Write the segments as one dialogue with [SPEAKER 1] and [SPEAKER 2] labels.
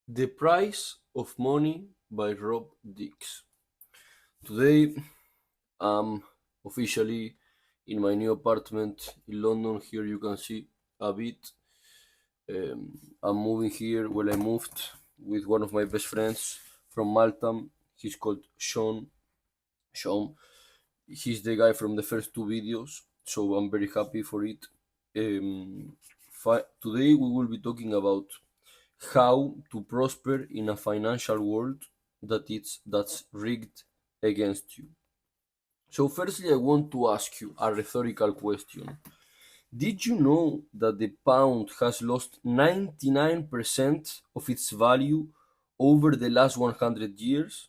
[SPEAKER 1] The Price of Money by Rob Dix. Today I'm officially in my new apartment in London. Here you can see a bit. I'm moving here. Well, I moved with one of my best friends from Malta. He's called Sean. Sean. He's the guy from the first two videos, so I'm very happy for it. Today we will be talking about how to prosper in a financial world that's rigged against you. So firstly I want to ask you a rhetorical question. Did you know that the pound has lost 99% of its value over the last 100 years?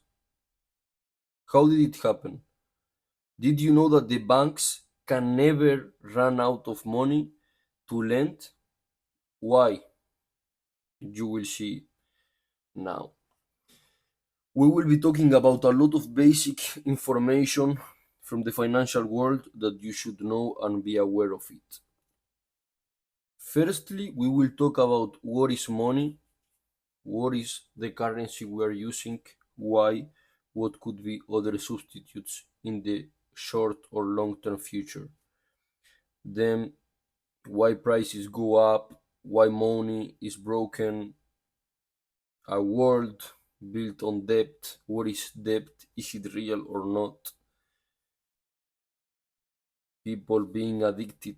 [SPEAKER 1] How did it happen? Did you know that the banks can never run out of money to lend? Why? You will see now. We will be talking about a lot of basic information from the financial world that you should know and be aware of it. Firstly, we will talk about what is money, what is the currency we are using, why, what could be other substitutes in the short or long term future. Then, why prices go up, why money is broken, a world built on debt, what is debt, is it real or not, people being addicted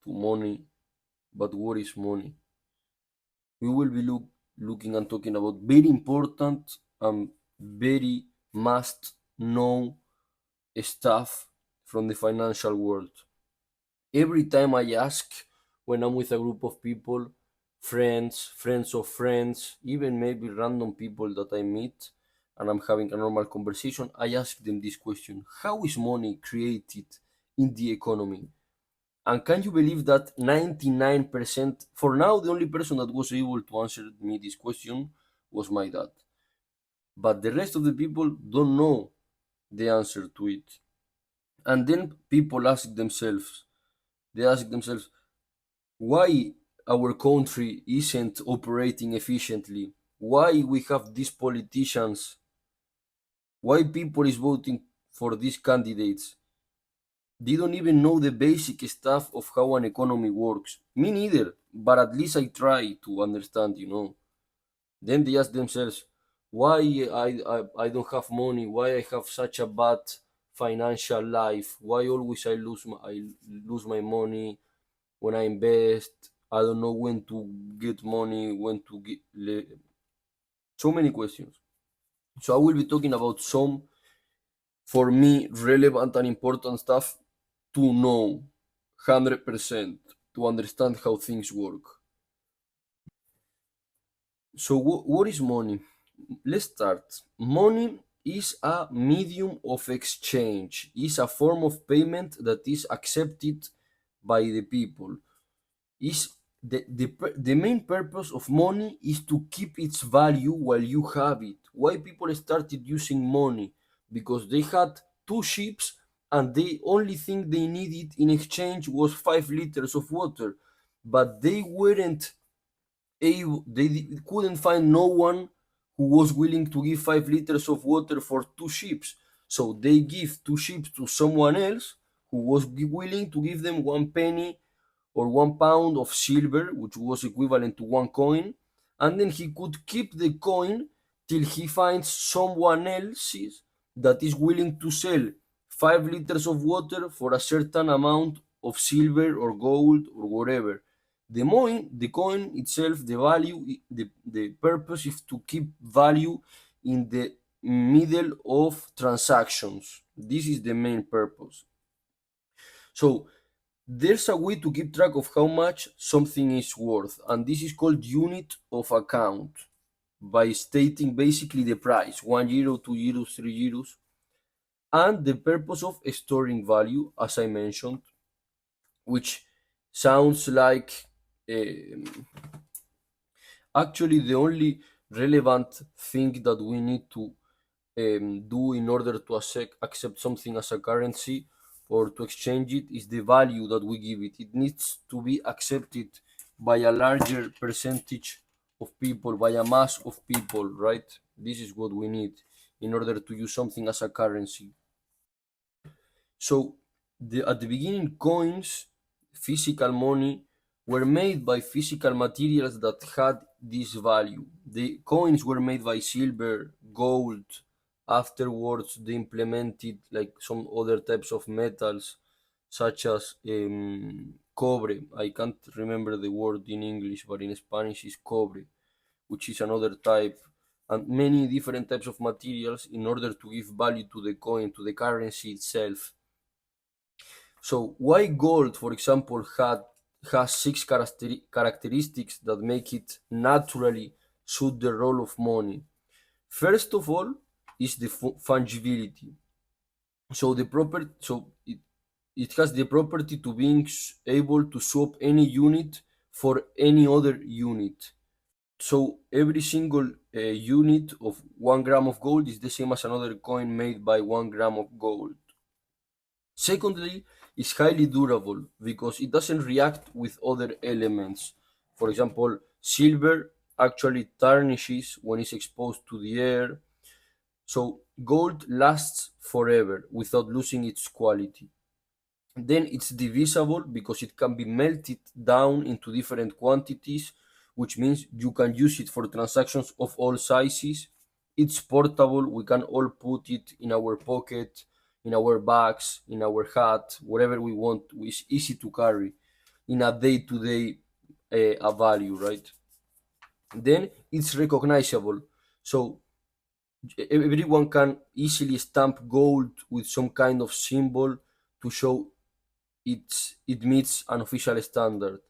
[SPEAKER 1] to money, but what is money? We will be looking and talking about very important and very must know stuff from the financial world. Every time I ask when I'm with a group of people, friends, friends of friends, even maybe random people that I meet, and I'm having a normal conversation, I ask them this question: how is money created in the economy? And can you believe that 99%, for now, the only person that was able to answer me this question was my dad. But the rest of the people don't know the answer to it. And then people they ask themselves, why our country isn't operating efficiently? Why we have these politicians? Why people is voting for these candidates? They don't even know the basic stuff of how an economy works. Me neither, but at least I try to understand. Then they ask themselves, why I don't have money, why I have such a bad financial life, why always I lose my money when I invest, I don't know when to get money, when to so many questions. So I will be talking about some, for me, relevant and important stuff to know 100% to understand how things work. So, what is money? Let's start. Money is a medium of exchange, is a form of payment that is accepted by the people. Is the main purpose of money is to keep its value while you have it. Why people started using money? Because they had two ships and the only thing they needed in exchange was 5 liters of water, but they weren't couldn't find no one who was willing to give 5 liters of water for two ships. So they give two ships to someone else who was willing to give them 1 penny or 1 pound of silver, which was equivalent to 1 coin, and then he could keep the coin till he finds someone else that is willing to sell 5 liters of water for a certain amount of silver or gold or whatever. The coin itself, the value, the purpose is to keep value in the middle of transactions. This is the main purpose. So there's a way to keep track of how much something is worth, and this is called unit of account by stating basically the price: €1, €2, €3. And the purpose of storing value, as I mentioned, which sounds like um, actually the only relevant thing that we need to do in order to accept something as a currency or to exchange it is the value that we give it. It needs to be accepted by a larger percentage of people, by a mass of people, right? This is what we need in order to use something as a currency. So at the beginning, coins, physical money, were made by physical materials that had this value. The coins were made by silver, gold. Afterwards, they implemented like some other types of metals, such as cobre. I can't remember the word in English, but in Spanish is cobre, which is another type, and many different types of materials in order to give value to the coin, to the currency itself. So why gold, for example, has six characteristics that make it naturally suit the role of money. First of all, is the fungibility. So it has the property to being able to swap any unit for any other unit. So every single unit of 1 gram of gold is the same as another coin made by 1 gram of gold. Secondly, it's highly durable because it doesn't react with other elements. For example, silver actually tarnishes when it's exposed to the air. So gold lasts forever without losing its quality. Then it's divisible because it can be melted down into different quantities, which means you can use it for transactions of all sizes. It's portable, we can all put it in our pocket, in our bags, in our hat, wherever we want. It's easy to carry in a day-to-day a value, right? Then it's recognizable. So everyone can easily stamp gold with some kind of symbol to show it meets an official standard.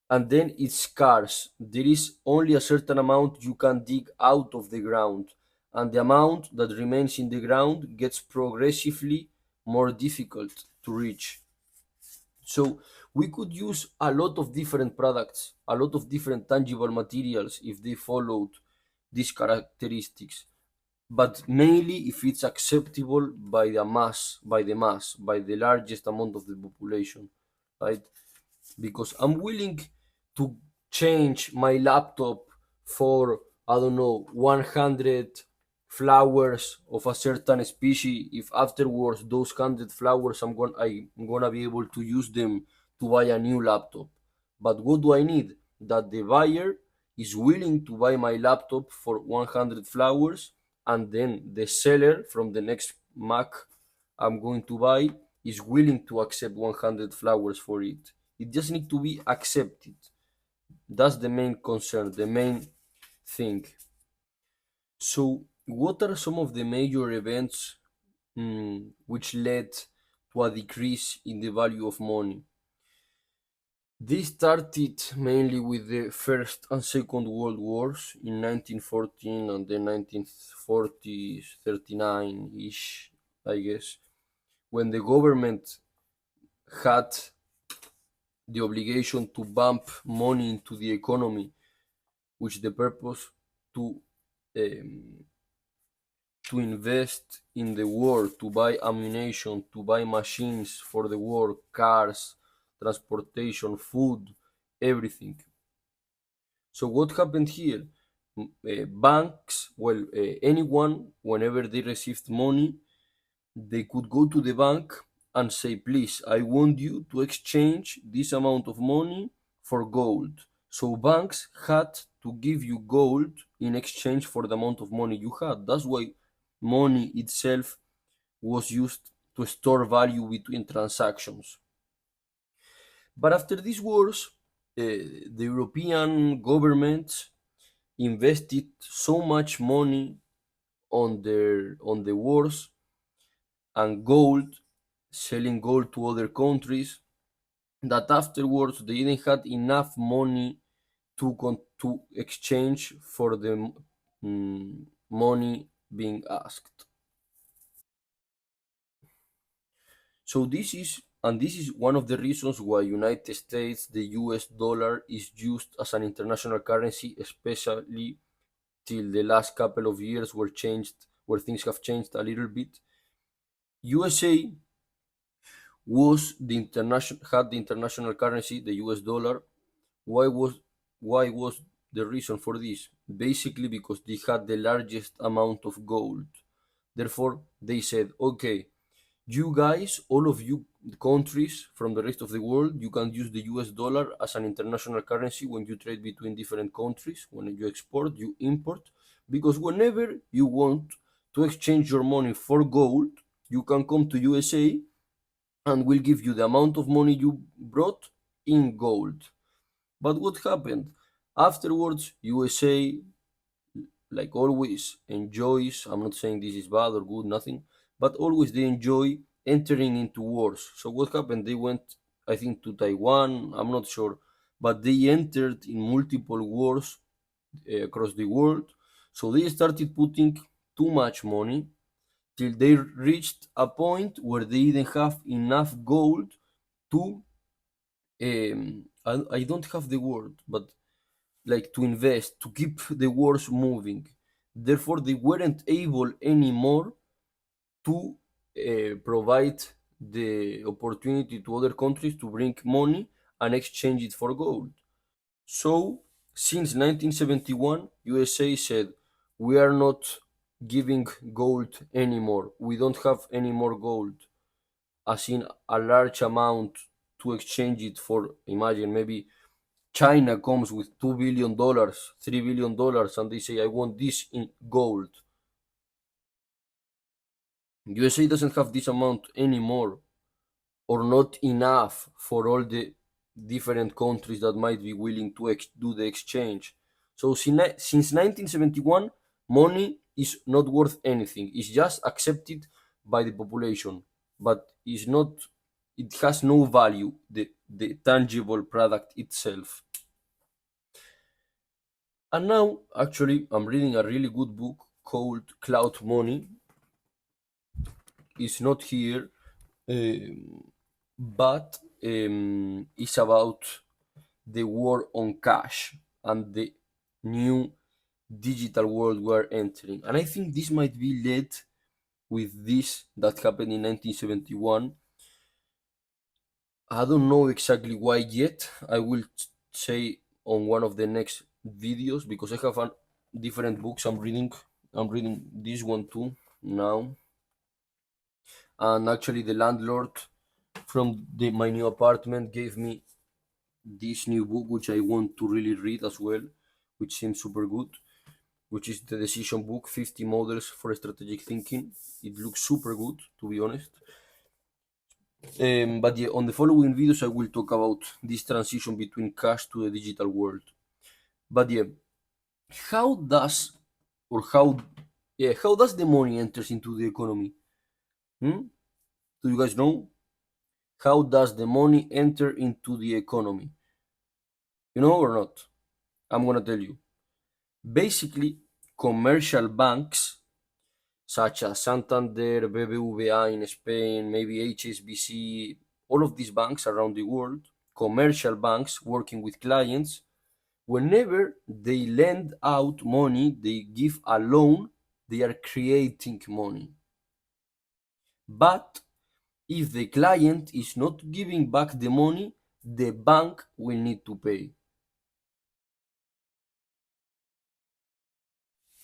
[SPEAKER 1] And then it's scarce. There is only a certain amount you can dig out of the ground, and the amount that remains in the ground gets progressively more difficult to reach. So we could use a lot of different products, a lot of different tangible materials if they followed these characteristics, but mainly if it's acceptable by the largest amount of the population, right? Because I'm willing to change my laptop for, I don't know, 100 flowers of a certain species if afterwards those 100 flowers I'm gonna be able to use them to buy a new laptop. But what do I need? That the buyer is willing to buy my laptop for 100 flowers, and then the seller from the next Mac I'm going to buy is willing to accept 100 flowers for it. It just need to be accepted. That's the main concern, the main thing. So, what are some of the major events which led to a decrease in the value of money? This started mainly with the First and Second World Wars in 1914 and then 1940s, 39 ish, I guess, when the government had the obligation to bump money into the economy, which the purpose to um, to invest in the war, to buy ammunition, to buy machines for the war, cars, transportation, food, everything. So what happened here? Banks, well, anyone, whenever they received money, they could go to the bank and say, please, I want you to exchange this amount of money for gold. So banks had to give you gold in exchange for the amount of money you had. That's why money itself was used to store value between transactions. But after these wars, the European governments invested so much money on the wars and gold, selling gold to other countries, that afterwards they didn't have enough money to exchange for the money being asked. So this is one of the reasons why United States, the US dollar is used as an international currency, especially till the last couple of years where things have changed a little bit. USA was the international had the international currency, the US dollar. Why was why was the reason for this? Basically, because they had the largest amount of gold. Therefore, they said, okay, you guys, all of you countries from the rest of the world, you can use the US dollar as an international currency when you trade between different countries, when you export, you import, because whenever you want to exchange your money for gold, you can come to USA and we'll give you the amount of money you brought in gold. But what happened? Afterwards, USA, like always, enjoys, I'm not saying this is bad or good, nothing, but always they enjoy entering into wars. So what happened? They went, I think, to Taiwan, I'm not sure, but they entered in multiple wars across the world. So they started putting too much money till they reached a point where they didn't have enough gold to I don't have the word, but like to invest, to keep the wars moving. Therefore, they weren't able anymore to provide the opportunity to other countries to bring money and exchange it for gold. So, since 1971, USA said, we are not giving gold anymore. We don't have any more gold, as in a large amount to exchange it for. Imagine maybe China comes with $2 billion, $3 billion, and they say, I want this in gold. USA doesn't have this amount anymore, or not enough for all the different countries that might be willing to do the exchange. So since 1971, money is not worth anything. It's just accepted by the population, but it's not. It has no value. The tangible product itself. And now, actually, I'm reading a really good book called Cloud Money. It's not here, but it's about the war on cash and the new digital world we're entering. And I think this might be led with this that happened in 1971. I don't know exactly why yet. I will say on one of the next videos because I have different books I'm reading. I'm reading this one too now. And actually, the landlord from my new apartment gave me this new book, which I want to really read as well, which seems super good, which is the decision book 50 models for strategic thinking. It looks super good, to be honest. But yeah, on the following videos, I will talk about this transition between cash to the digital world. But yeah, how does or how does the money enters into the economy? Hmm? Do you guys know? How does the money enter into the economy? You know or not? I'm gonna tell you. Basically, commercial banks such as Santander, BBVA in Spain, maybe HSBC, all of these banks around the world, commercial banks working with clients, whenever they lend out money, they give a loan, they are creating money. But if the client is not giving back the money, the bank will need to pay.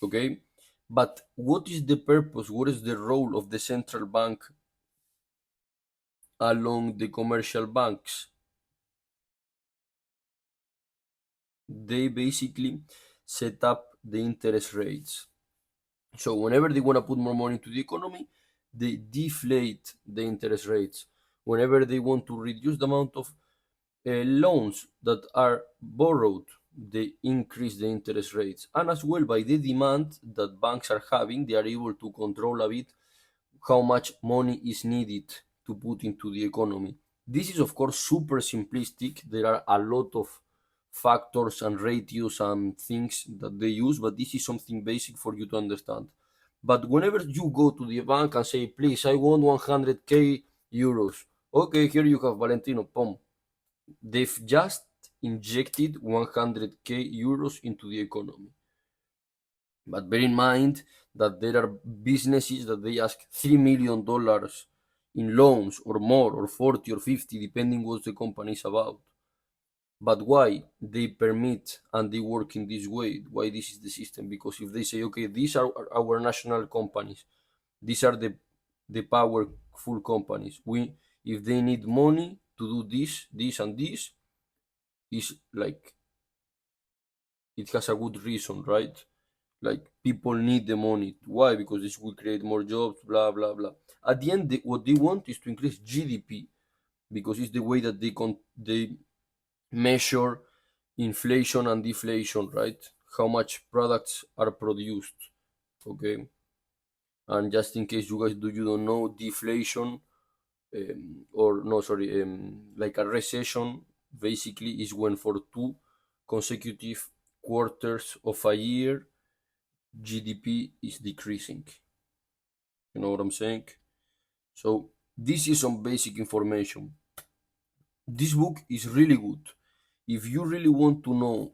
[SPEAKER 1] Okay? But what is the purpose? What is the role of the central bank along the commercial banks? They basically set up the interest rates. So whenever they want to put more money to the economy, they deflate the interest rates. Whenever they want to reduce the amount of loans that are borrowed, they increase the interest rates. And as well, by the demand that banks are having, they are able to control a bit how much money is needed to put into the economy. This is, of course, super simplistic. There are a lot of factors and ratios and things that they use, but this is something basic for you to understand. But whenever you go to the bank and say, please, I want 100k euros, okay, here you have Valentino, pom. They've just injected 100k euros into the economy. But bear in mind that there are businesses that they ask $3 million in loans or more, or 40 or 50, depending what the company is about. But why they permit and they work in this way? Why this is the system? Because if they say, okay, these are our national companies, these are the powerful companies. We, if they need money to do this and this, is like it has a good reason, right? Like people need the money. Why? Because this will create more jobs, blah blah blah. At the end, what they want is to increase GDP, because it's the way that they measure inflation and deflation, right? How much products are produced. Okay, and just in case you don't know, deflation, or no, sorry, like a recession, basically is when for two consecutive quarters of a year GDP is decreasing. You know what I'm saying? So this is some basic information. This book is really good. If you really want to know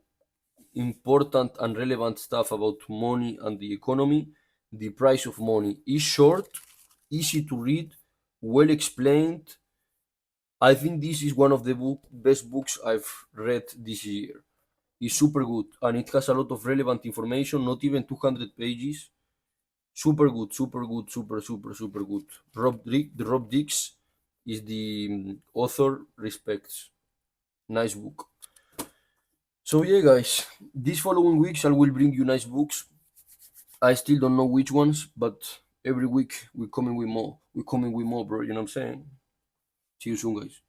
[SPEAKER 1] important and relevant stuff about money and the economy, The Price of Money is short, easy to read, well explained. I think this is one of the best books I've read this year. It's super good and it has a lot of relevant information, not even 200 pages. Super good, super good, super good. Rob Dix is the author. Respects. Nice book. So yeah, guys, these following weeks I will bring you nice books. I still don't know which ones, but every week we're coming with more. We're coming with more, bro. You know what I'm saying? See you soon, guys.